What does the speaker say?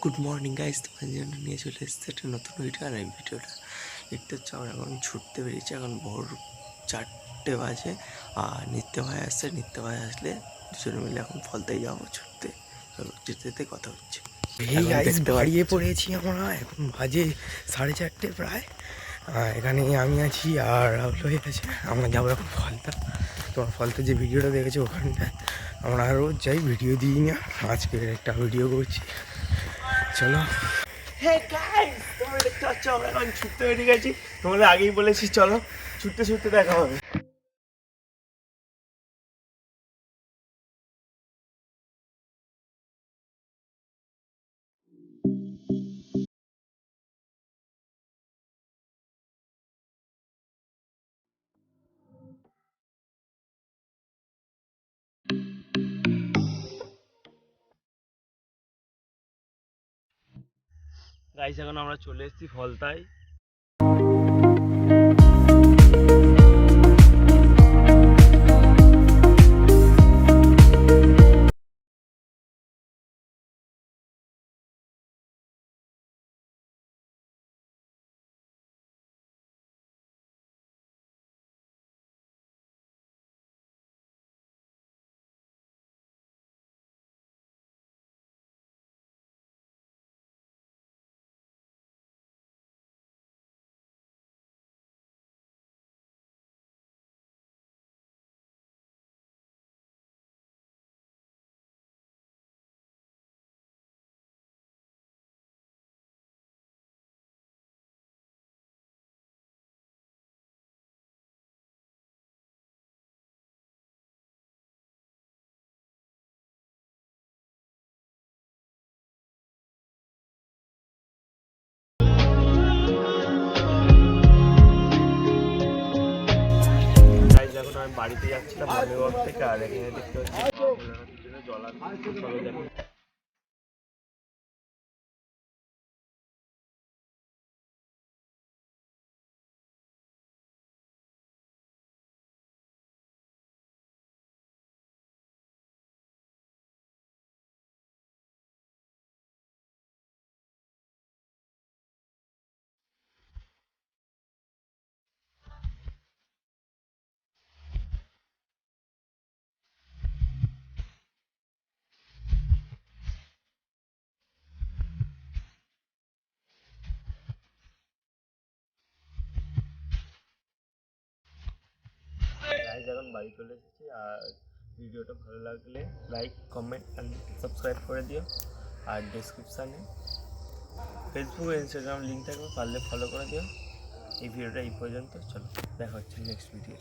Good morning guys, তোমাদের জন্য নিয়ে চলে এসেছে একটা নতুন ভিডিও। আর এই ভিডিওটা দেখতে হচ্ছে আমরা এখন ছুটতে বেরিয়েছি। এখন ভোর 4টে বাজে। আর নিত্য ভাই আসছে, নিত্য ভাই আসলে দুজনে মিলে এখন ফলতেই যাবো ছুটতে। যেতে যেতে কথা হচ্ছে। এই গাইস বাড়িয়ে পড়েছি আমরা, এখন বাজে 4:30 প্রায়। এখানে আমি আছি আর রাহুল হয়ে আছে। আমরা যাবো এখন ফলতা। তোমার ফলতা যে ভিডিওটা দেখেছো ওখানটায় আমরা রোজ যাই, ভিডিও দিই না, আজকে একটা ভিডিও করছি। চলো। হে গাইস, তোমরা দেখতে পাচ্ছ আমরা এখন ছুটতে বেরিয়ে গেছি। তোমাদের আগেই বলেছি চলো ছুটতে ছুটতে দেখা হবে। গাইস এখন আমরা চলে এসেছি ফলতায়। এখন আমি বাড়িতে যাচ্ছিলাম মালিবাগ থেকে। আর এখানে দেখতে হচ্ছে জল আনতে। গাইস এখন বাড়ি চলে এসেছি। আর ভিডিওটা ভালো লাগলে লাইক, কমেন্ট অ্যান্ড সাবস্ক্রাইব করে দিও। আর ডিসক্রিপশানে ফেসবুক ও ইনস্টাগ্রাম লিঙ্ক থাকবে, পারলে ফলো করে দিও। এই ভিডিওটা এই পর্যন্ত, চলো দেখা হচ্ছে নেক্সট ভিডিও।